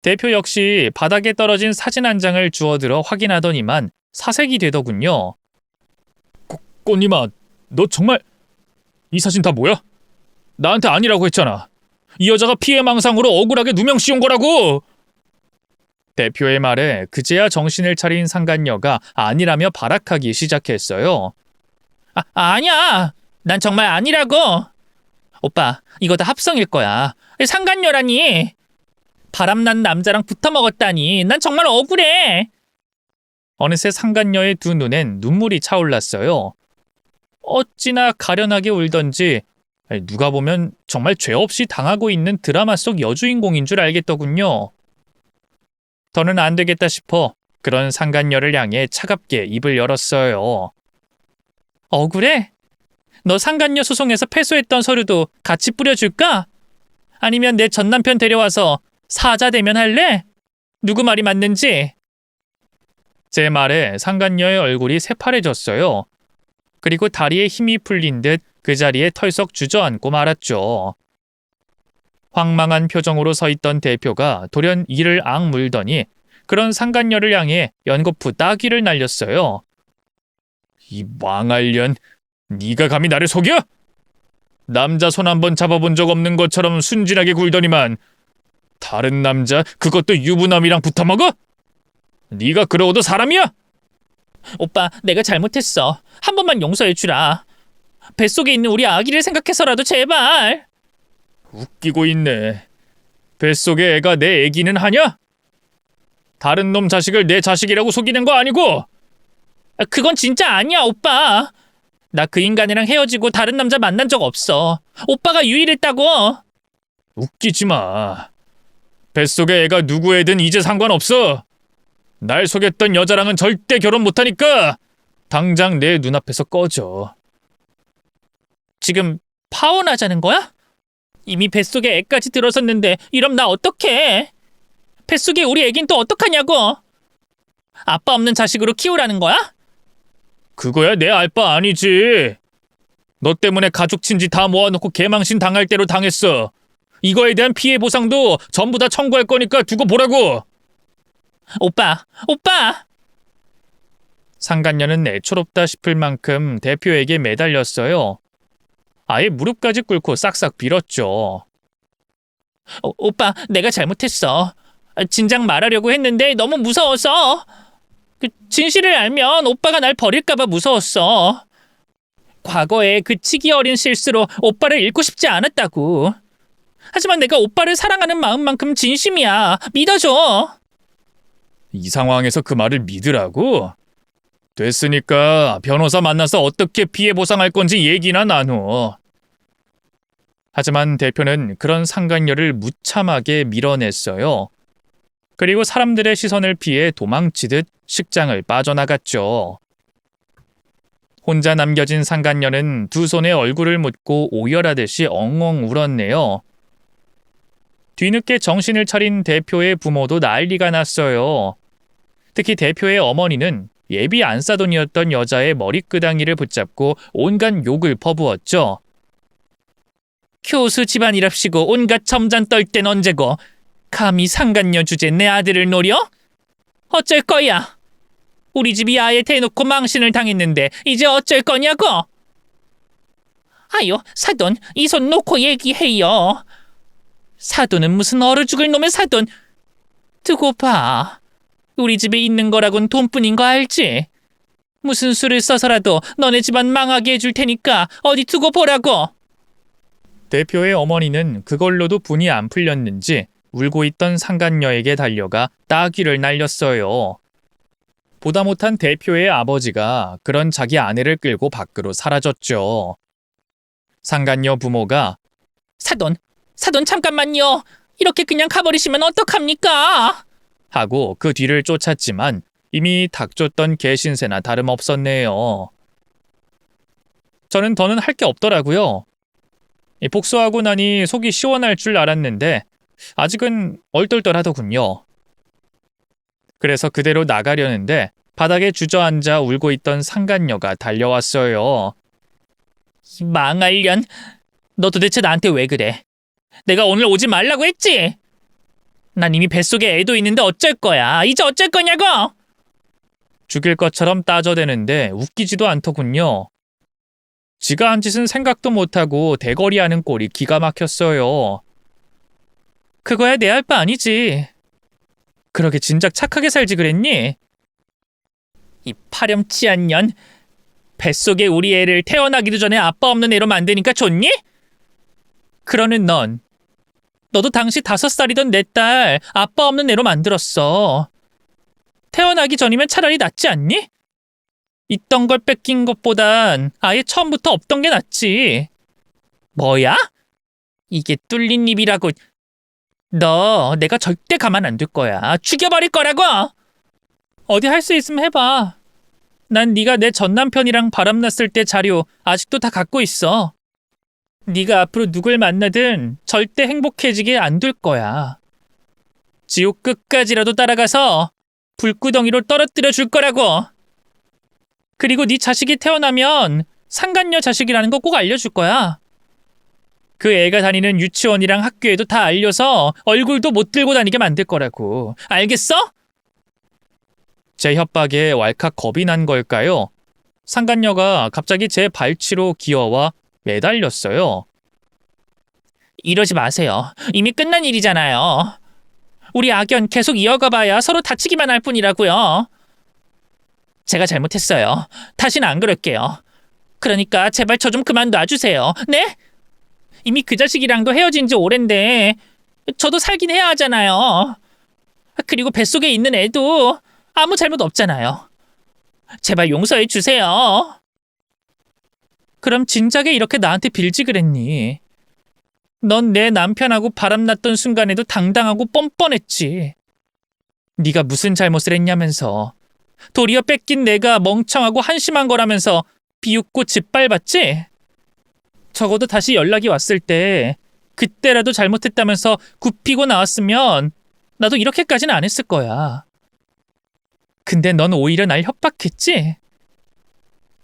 대표 역시 바닥에 떨어진 사진 한 장을 주워들어 확인하더니만 사색이 되더군요. 꽃님아, 너 정말 이 사진 다 뭐야? 나한테 아니라고 했잖아. 이 여자가 피해망상으로 억울하게 누명 씌운 거라고! 대표의 말에 그제야 정신을 차린 상간녀가 아니라며 발악하기 시작했어요. 아니야. 난 정말 아니라고. 오빠, 이거 다 합성일 거야. 상간녀라니. 바람난 남자랑 붙어먹었다니. 난 정말 억울해. 어느새 상간녀의 두 눈엔 눈물이 차올랐어요. 어찌나 가련하게 울던지 누가 보면 정말 죄 없이 당하고 있는 드라마 속 여주인공인 줄 알겠더군요. 더는 안 되겠다 싶어 그런 상간녀를 향해 차갑게 입을 열었어요. 억울해? 너 상간녀 소송에서 패소했던 서류도 같이 뿌려줄까? 아니면 내 전남편 데려와서 사자 대면할래? 누구 말이 맞는지? 제 말에 상간녀의 얼굴이 새파래졌어요. 그리고 다리에 힘이 풀린 듯 그 자리에 털썩 주저앉고 말았죠. 황망한 표정으로 서 있던 대표가 돌연 이를 악물더니 그런 상간녀를 향해 연거푸 따귀를 날렸어요. 이 망할년, 네가 감히 나를 속여? 남자 손 한번 잡아본 적 없는 것처럼 순진하게 굴더니만 다른 남자, 그것도 유부남이랑 붙어먹어? 네가 그러고도 사람이야? 오빠, 내가 잘못했어. 한 번만 용서해주라. 뱃속에 있는 우리 아기를 생각해서라도 제발. 웃기고 있네. 뱃속에 애가 내 애기는 하냐? 다른 놈 자식을 내 자식이라고 속이는 거 아니고? 그건 진짜 아니야, 오빠. 나 그 인간이랑 헤어지고 다른 남자 만난 적 없어. 오빠가 유일했다고. 웃기지 마. 뱃속에 애가 누구 애든 이제 상관없어. 날 속였던 여자랑은 절대 결혼 못하니까 당장 내 눈앞에서 꺼져. 지금 파혼하자는 거야? 이미 뱃속에 애까지 들어섰는데 이럼 나 어떡해? 뱃속에 우리 애긴 또 어떡하냐고? 아빠 없는 자식으로 키우라는 거야? 그거야 내 알 바 아니지. 너 때문에 가족 친지 다 모아놓고 개망신 당할 대로 당했어. 이거에 대한 피해 보상도 전부 다 청구할 거니까 두고 보라고. 오빠! 상간녀는 애초롭다 싶을 만큼 대표에게 매달렸어요. 아예 무릎까지 꿇고 싹싹 빌었죠. 오빠, 내가 잘못했어. 진작 말하려고 했는데 너무 무서워서. 그 진실을 알면 오빠가 날 버릴까봐 무서웠어. 과거에 그 치기 어린 실수로 오빠를 잃고 싶지 않았다고. 하지만 내가 오빠를 사랑하는 마음만큼 진심이야. 믿어줘. 이 상황에서 그 말을 믿으라고? 됐으니까 변호사 만나서 어떻게 피해 보상할 건지 얘기나 나눠. 하지만 대표는 그런 상간녀를 무참하게 밀어냈어요. 그리고 사람들의 시선을 피해 도망치듯 식장을 빠져나갔죠. 혼자 남겨진 상간녀는 두 손에 얼굴을 묻고 오열하듯이 엉엉 울었네요. 뒤늦게 정신을 차린 대표의 부모도 난리가 났어요. 특히 대표의 어머니는 예비 안사돈이었던 여자의 머리끄당이를 붙잡고 온갖 욕을 퍼부었죠. 교수 집안이랍시고 온갖 점잔 떨 땐 언제고 감히 상간녀 주제 내 아들을 노려? 어쩔 거야? 우리 집이 아예 대놓고 망신을 당했는데 이제 어쩔 거냐고? 아유, 사돈, 이 손 놓고 얘기해요. 사돈은 무슨 얼어 죽을 놈의 사돈. 두고 봐. 우리 집에 있는 거라곤 돈뿐인 거 알지? 무슨 수를 써서라도 너네 집안 망하게 해줄 테니까 어디 두고 보라고. 대표의 어머니는 그걸로도 분이 안 풀렸는지 울고 있던 상간녀에게 달려가 따귀를 날렸어요. 보다 못한 대표의 아버지가 그런 자기 아내를 끌고 밖으로 사라졌죠. 상간녀 부모가 사돈 잠깐만요. 이렇게 그냥 가버리시면 어떡합니까? 하고 그 뒤를 쫓았지만 이미 닥쳤던 개신세나 다름없었네요. 저는 더는 할 게 없더라고요. 복수하고 나니 속이 시원할 줄 알았는데 아직은 얼떨떨하더군요. 그래서 그대로 나가려는데 바닥에 주저앉아 울고 있던 상간녀가 달려왔어요. 망할년, 너 도대체 나한테 왜 그래? 내가 오늘 오지 말라고 했지? 난 이미 뱃속에 애도 있는데 어쩔 거야? 이제 어쩔 거냐고? 죽일 것처럼 따져대는데 웃기지도 않더군요. 지가 한 짓은 생각도 못하고 대거리하는 꼴이 기가 막혔어요. 그거야 내 할 바 아니지. 그러게 진작 착하게 살지 그랬니? 이 파렴치한 년, 뱃속에 우리 애를 태어나기도 전에 아빠 없는 애로 만드니까 좋니? 그러는 넌 너도 당시 5살이던 내 딸 아빠 없는 애로 만들었어. 태어나기 전이면 차라리 낫지 않니? 있던 걸 뺏긴 것보단 아예 처음부터 없던 게 낫지. 뭐야? 이게 뚫린 입이라고. 너 내가 절대 가만 안 둘 거야. 죽여버릴 거라고. 어디 할 수 있으면 해봐. 난 네가 내 전 남편이랑 바람났을 때 자료 아직도 다 갖고 있어. 네가 앞으로 누굴 만나든 절대 행복해지게 안 둘 거야. 지옥 끝까지라도 따라가서 불구덩이로 떨어뜨려 줄 거라고. 그리고 네 자식이 태어나면 상간녀 자식이라는 거 꼭 알려줄 거야. 그 애가 다니는 유치원이랑 학교에도 다 알려서 얼굴도 못 들고 다니게 만들 거라고. 알겠어? 제 협박에 왈칵 겁이 난 걸까요? 상간녀가 갑자기 제 발치로 기어와 매달렸어요. 이러지 마세요. 이미 끝난 일이잖아요. 우리 악연 계속 이어가봐야 서로 다치기만 할 뿐이라고요. 제가 잘못했어요. 다시는 안 그럴게요. 그러니까 제발 저 좀 그만 놔주세요. 네? 이미 그 자식이랑도 헤어진 지 오랜데 저도 살긴 해야 하잖아요. 그리고 뱃속에 있는 애도 아무 잘못 없잖아요. 제발 용서해 주세요. 그럼 진작에 이렇게 나한테 빌지 그랬니? 넌 내 남편하고 바람났던 순간에도 당당하고 뻔뻔했지. 네가 무슨 잘못을 했냐면서. 도리어 뺏긴 내가 멍청하고 한심한 거라면서 비웃고 짓밟았지? 적어도 다시 연락이 왔을 때 그때라도 잘못했다면서 굽히고 나왔으면 나도 이렇게까지는 안 했을 거야. 근데 넌 오히려 날 협박했지?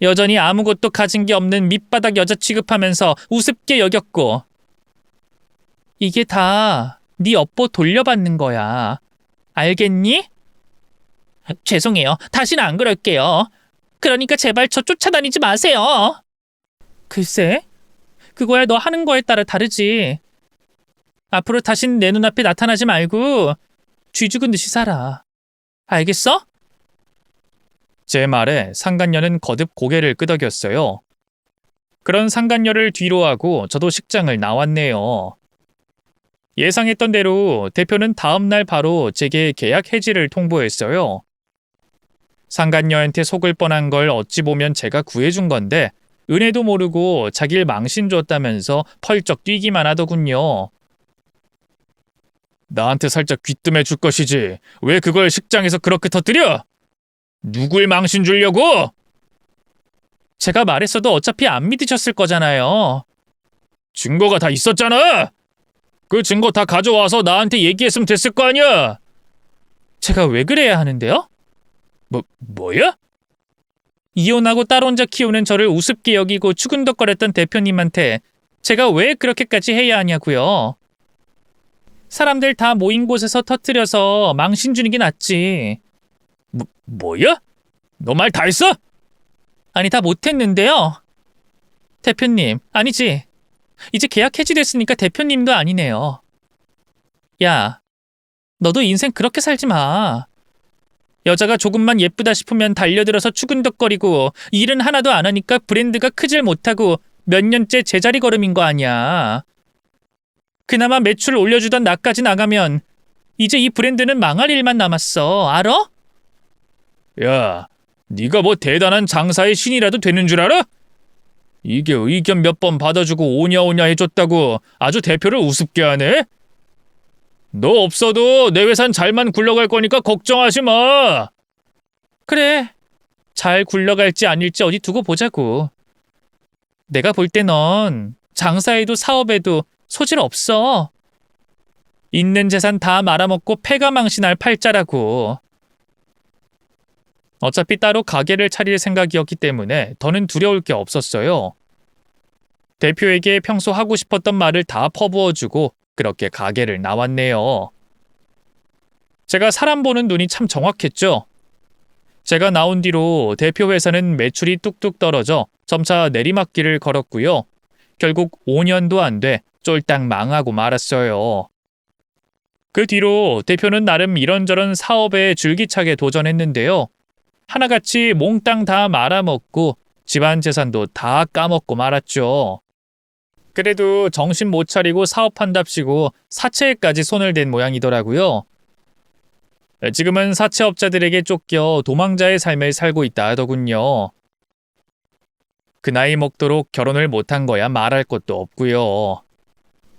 여전히 아무것도 가진 게 없는 밑바닥 여자 취급하면서 우습게 여겼고. 이게 다 네 업보 돌려받는 거야. 알겠니? 죄송해요. 다시는 안 그럴게요. 그러니까 제발 저 쫓아다니지 마세요. 글쎄, 그거야 너 하는 거에 따라 다르지. 앞으로 다신 내 눈앞에 나타나지 말고 쥐 죽은 듯이 살아. 알겠어? 제 말에 상간녀는 거듭 고개를 끄덕였어요. 그런 상간녀를 뒤로 하고 저도 식장을 나왔네요. 예상했던 대로 대표는 다음 날 바로 제게 계약 해지를 통보했어요. 상간녀한테 속을 뻔한 걸 어찌 보면 제가 구해준 건데 은혜도 모르고 자길 망신 줬다면서 펄쩍 뛰기만 하더군요. 나한테 살짝 귀뜸해 줄 것이지 왜 그걸 식장에서 그렇게 터뜨려? 누굴 망신 주려고? 제가 말했어도 어차피 안 믿으셨을 거잖아요. 증거가 다 있었잖아. 그 증거 다 가져와서 나한테 얘기했으면 됐을 거 아니야. 제가 왜 그래야 하는데요? 뭐야? 이혼하고 딸 혼자 키우는 저를 우습게 여기고 추근덕거렸던 대표님한테 제가 왜 그렇게까지 해야 하냐고요. 사람들 다 모인 곳에서 터뜨려서 망신 주는 게 낫지. 뭐야? 너 말 다 했어? 아니, 다 못했는데요. 대표님, 아니지. 이제 계약 해지됐으니까 대표님도 아니네요. 야, 너도 인생 그렇게 살지 마. 여자가 조금만 예쁘다 싶으면 달려들어서 추근덕거리고 일은 하나도 안 하니까 브랜드가 크질 못하고 몇 년째 제자리 걸음인 거 아니야. 그나마 매출 올려주던 나까지 나가면 이제 이 브랜드는 망할 일만 남았어. 알아? 야, 네가 뭐 대단한 장사의 신이라도 되는 줄 알아? 이게 의견 몇 번 받아주고 오냐오냐 해줬다고 아주 대표를 우습게 하네? 너 없어도 내 회사는 잘만 굴러갈 거니까 걱정하지 마. 그래, 잘 굴러갈지 아닐지 어디 두고 보자고. 내가 볼 때 넌 장사에도 사업에도 소질 없어. 있는 재산 다 말아먹고 패가망신할 팔자라고. 어차피 따로 가게를 차릴 생각이었기 때문에 더는 두려울 게 없었어요. 대표에게 평소 하고 싶었던 말을 다 퍼부어주고 그렇게 가게를 나왔네요. 제가 사람 보는 눈이 참 정확했죠. 제가 나온 뒤로 대표 회사는 매출이 뚝뚝 떨어져 점차 내리막길을 걸었고요. 결국 5년도 안 돼 쫄딱 망하고 말았어요. 그 뒤로 대표는 나름 이런저런 사업에 줄기차게 도전했는데요. 하나같이 몽땅 다 말아먹고 집안 재산도 다 까먹고 말았죠. 그래도 정신 못 차리고 사업한답시고 사채에까지 손을 댄 모양이더라고요. 지금은 사채업자들에게 쫓겨 도망자의 삶을 살고 있다 하더군요. 그 나이 먹도록 결혼을 못한 거야 말할 것도 없고요.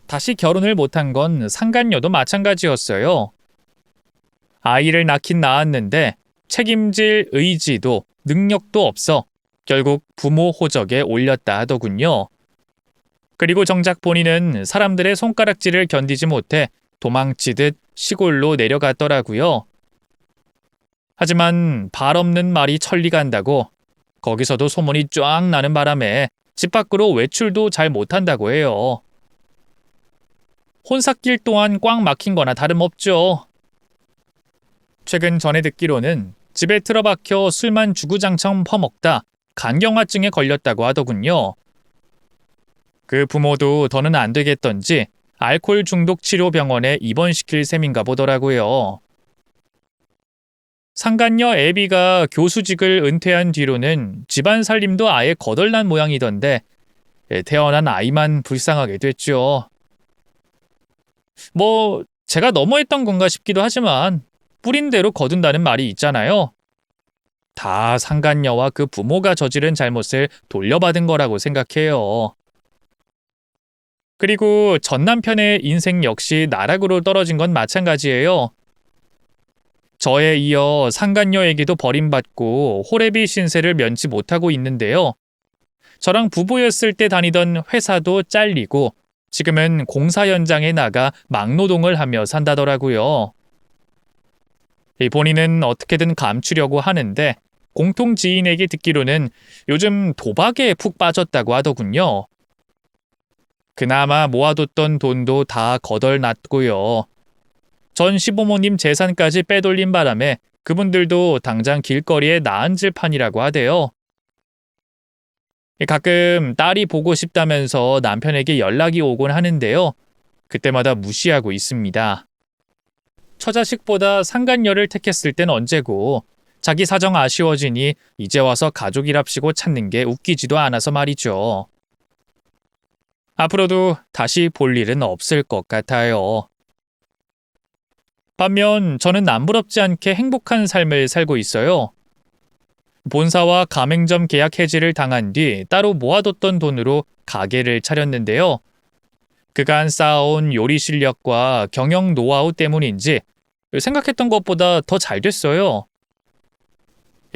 다시 결혼을 못한 건 상간녀도 마찬가지였어요. 아이를 낳긴 낳았는데 책임질 의지도 능력도 없어 결국 부모 호적에 올렸다 하더군요. 그리고 정작 본인은 사람들의 손가락질을 견디지 못해 도망치듯 시골로 내려갔더라고요. 하지만 발 없는 말이 천리 간다고 거기서도 소문이 쫙 나는 바람에 집 밖으로 외출도 잘 못한다고 해요. 혼삭길 또한 꽉 막힌 거나 다름없죠. 최근 전해 듣기로는 집에 틀어박혀 술만 주구장창 퍼먹다 간경화증에 걸렸다고 하더군요. 그 부모도 더는 안 되겠던지 알코올 중독 치료 병원에 입원시킬 셈인가 보더라고요. 상간녀 애비가 교수직을 은퇴한 뒤로는 집안 살림도 아예 거덜난 모양이던데 태어난 아이만 불쌍하게 됐죠. 뭐 제가 너무했던 건가 싶기도 하지만 뿌린 대로 거둔다는 말이 있잖아요. 다 상간녀와 그 부모가 저지른 잘못을 돌려받은 거라고 생각해요. 그리고 전 남편의 인생 역시 나락으로 떨어진 건 마찬가지예요. 저에 이어 상간녀에게도 버림받고 호레비 신세를 면치 못하고 있는데요. 저랑 부부였을 때 다니던 회사도 잘리고 지금은 공사 현장에 나가 막노동을 하며 산다더라고요. 본인은 어떻게든 감추려고 하는데 공통 지인에게 듣기로는 요즘 도박에 푹 빠졌다고 하더군요. 그나마 모아뒀던 돈도 다 거덜났고요. 전 시부모님 재산까지 빼돌린 바람에 그분들도 당장 길거리에 나앉을 판이라고 하대요. 가끔 딸이 보고 싶다면서 남편에게 연락이 오곤 하는데요. 그때마다 무시하고 있습니다. 처자식보다 상간녀를 택했을 땐 언제고 자기 사정 아쉬워지니 이제 와서 가족이랍시고 찾는 게 웃기지도 않아서 말이죠. 앞으로도 다시 볼 일은 없을 것 같아요. 반면 저는 남부럽지 않게 행복한 삶을 살고 있어요. 본사와 가맹점 계약 해지를 당한 뒤 따로 모아뒀던 돈으로 가게를 차렸는데요. 그간 쌓아온 요리 실력과 경영 노하우 때문인지 생각했던 것보다 더 잘 됐어요.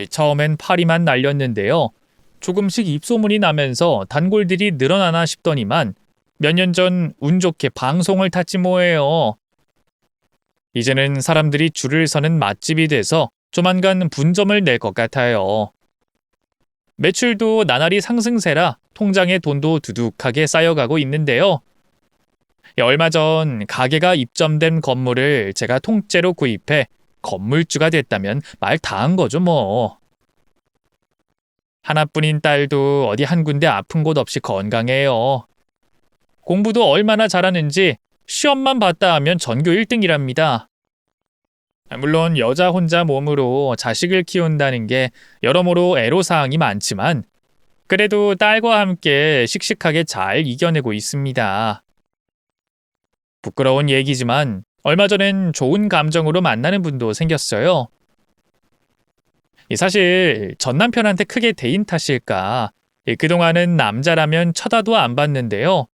처음엔 파리만 날렸는데요. 조금씩 입소문이 나면서 단골들이 늘어나나 싶더니만 몇 년 전 운 좋게 방송을 탔지 뭐예요. 이제는 사람들이 줄을 서는 맛집이 돼서 조만간 분점을 낼 것 같아요. 매출도 나날이 상승세라 통장에 돈도 두둑하게 쌓여가고 있는데요. 얼마 전 가게가 입점된 건물을 제가 통째로 구입해 건물주가 됐다면 말 다 한 거죠 뭐. 하나뿐인 딸도 어디 한 군데 아픈 곳 없이 건강해요. 공부도 얼마나 잘하는지 시험만 봤다 하면 전교 1등이랍니다. 물론 여자 혼자 몸으로 자식을 키운다는 게 여러모로 애로사항이 많지만 그래도 딸과 함께 씩씩하게 잘 이겨내고 있습니다. 부끄러운 얘기지만 얼마 전엔 좋은 감정으로 만나는 분도 생겼어요. 사실 전 남편한테 크게 대인 탓일까? 그동안은 남자라면 쳐다도 안 봤는데요.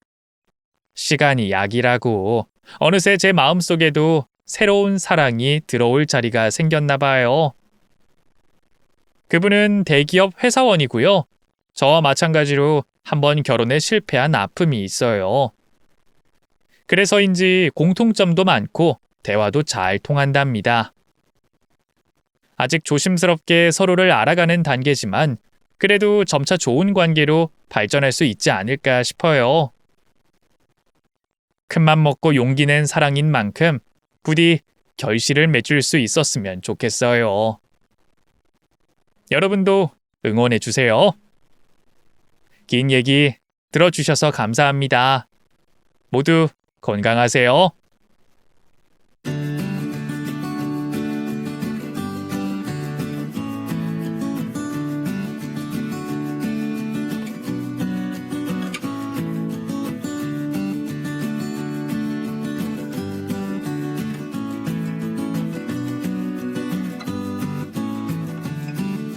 시간이 약이라고 어느새 제 마음속에도 새로운 사랑이 들어올 자리가 생겼나 봐요. 그분은 대기업 회사원이고요. 저와 마찬가지로 한번 결혼에 실패한 아픔이 있어요. 그래서인지 공통점도 많고 대화도 잘 통한답니다. 아직 조심스럽게 서로를 알아가는 단계지만 그래도 점차 좋은 관계로 발전할 수 있지 않을까 싶어요. 큰맘 먹고 용기 낸 사랑인 만큼 부디 결실을 맺을 수 있었으면 좋겠어요. 여러분도 응원해 주세요. 긴 얘기 들어주셔서 감사합니다. 모두 건강하세요.